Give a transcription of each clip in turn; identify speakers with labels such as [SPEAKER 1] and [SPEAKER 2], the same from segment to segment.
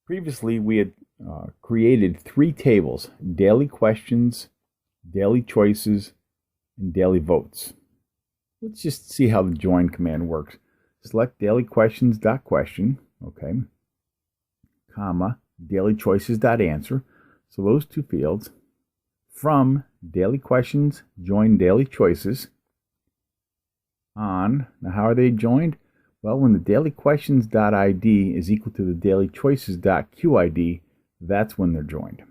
[SPEAKER 1] Previously, we had created three tables: daily questions, daily choices, and daily votes. Let's just see how the join command works. Select daily questions.question, okay, comma, daily choices.answer. So those two fields. From daily questions, join daily choices. On, now how are they joined? Well, when the daily questions.id is equal to the daily choices.qid, that's when they're joined.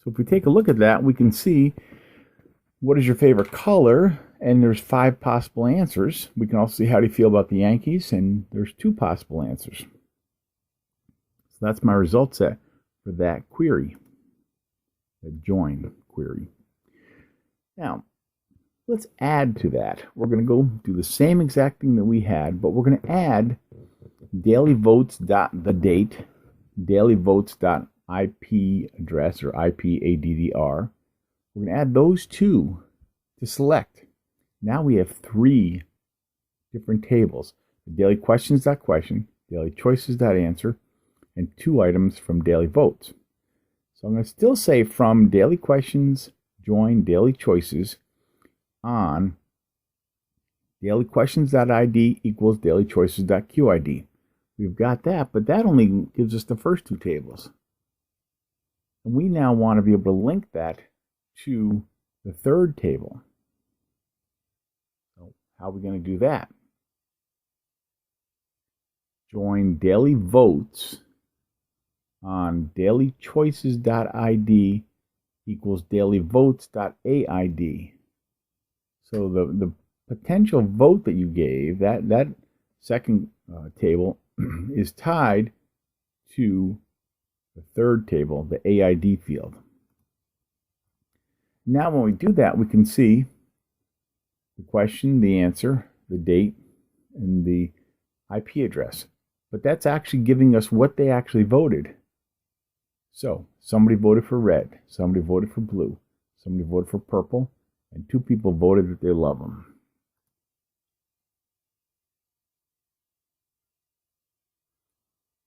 [SPEAKER 1] So if we take a look at that, we can see what is your favorite color, and there's 5 possible answers. We can also see how do you feel about the Yankees, and there's 2 possible answers. So that's my result set for that query, the join query. Now, let's add to that. We're going to go do the same exact thing that we had, but we're going to add dailyvotes.thedate, dailyvotes.ip address or IPADDR. We're going to add those two to select. Now we have 3 different tables: the daily questions.question, daily choices.answer, and 2 items from daily votes. So I'm going to still say from daily questions, join daily choices on daily questions.id equals daily choices.qid. We've got that, but that only gives us the first 2 tables. And we now want to be able to link that to the 3rd table. So how are we going to do that? Join daily votes on dailychoices.id equals dailyvotes.aid. So the potential vote that you gave, that second table, is tied to the 3rd table, the AID field. Now when we do that, we can see the question, the answer, the date, and the IP address. But that's actually giving us what they actually voted. So somebody voted for red, somebody voted for blue, somebody voted for purple, and 2 people voted that they love them.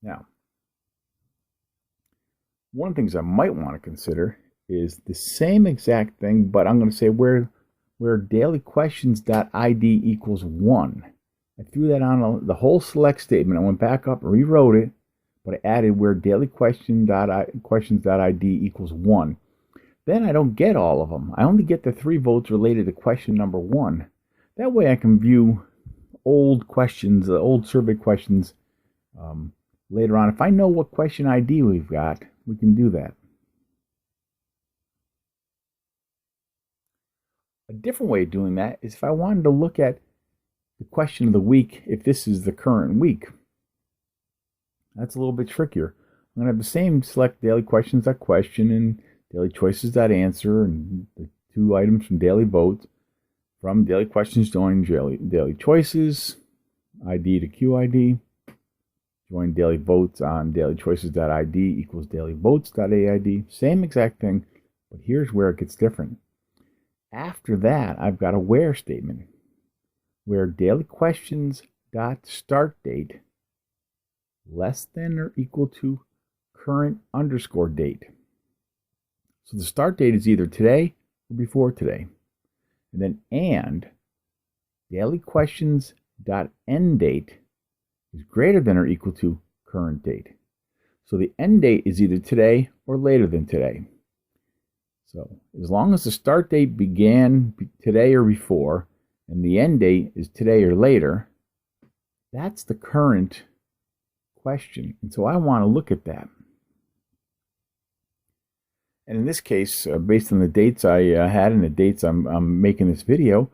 [SPEAKER 1] Now, one of the things I might want to consider is the same exact thing, but I'm going to say where dailyquestions.id equals 1. I threw that on the whole select statement. I went back up and rewrote it, but I added where dailyquestions.id equals 1. Then I don't get all of them. I only get the 3 votes related to question number 1. That way I can view old questions, old survey questions later on. If I know what question ID we've got, we can do that. A different way of doing that is if I wanted to look at the question of the week, if this is the current week. That's a little bit trickier. I'm going to have the same select daily questions.question and daily choices.answer and the 2 items from daily votes. From daily questions, join daily choices, ID to QID. Join daily votes on dailychoices.id equals dailyvotes.aid. Same exact thing, but here's where it gets different. After that, I've got a where statement, where dailyquestions.startDate less than or equal to current underscore date. So the start date is either today or before today. And then dailyquestions.endDate is greater than or equal to current date. So the end date is either today or later than today. So as long as the start date began today or before, and the end date is today or later, that's the current question. And so I want to look at that. And in this case, based on the dates I had and the dates I'm making this video,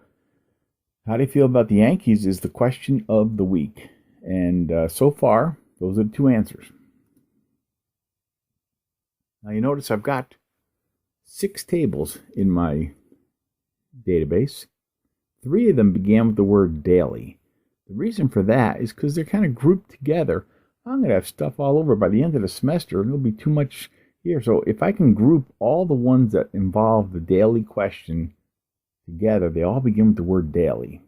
[SPEAKER 1] how do you feel about the Yankees is the question of the week. And so far, those are the 2 answers. Now you notice I've got 6 tables in my database. 3 of them began with the word daily. The reason for that is because they're kind of grouped together. I'm going to have stuff all over by the end of the semester, and it'll be too much here. So if I can group all the ones that involve the daily question together, they all begin with the word daily.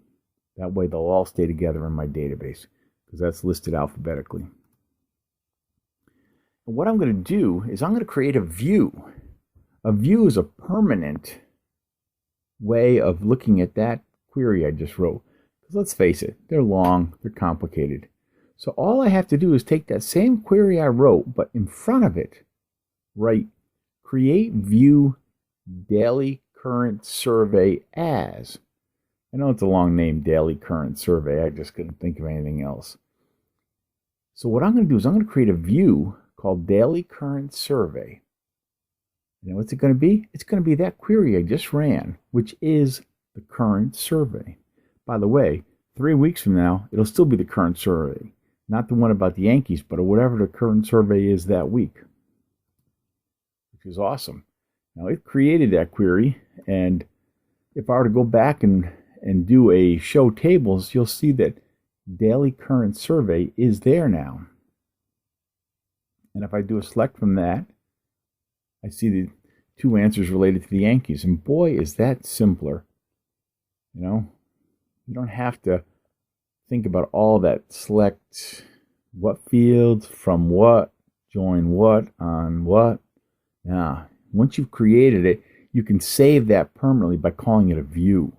[SPEAKER 1] That way they'll all stay together in my database, because that's listed alphabetically. And what I'm going to do is I'm going to create a view. A view is a permanent way of looking at that query I just wrote. Because let's face it, they're long, they're complicated. So all I have to do is take that same query I wrote, but in front of it, write create view daily current survey as. I know it's a long name, daily current survey. I just couldn't think of anything else. So what I'm going to do is I'm going to create a view called daily current survey. And what's it going to be? It's going to be that query I just ran, which is the current survey. By the way, 3 weeks from now, it'll still be the current survey. Not the one about the Yankees, but whatever the current survey is that week, which is awesome. Now, it created that query, and if I were to go back and do a show tables, you'll see that daily current survey is there now. And if I do a select from that, I see the 2 answers related to the Yankees. And boy, is that simpler. You know, you don't have to think about all that. Select what fields, from what, join what, on what. Now, once you've created it, you can save that permanently by calling it a view.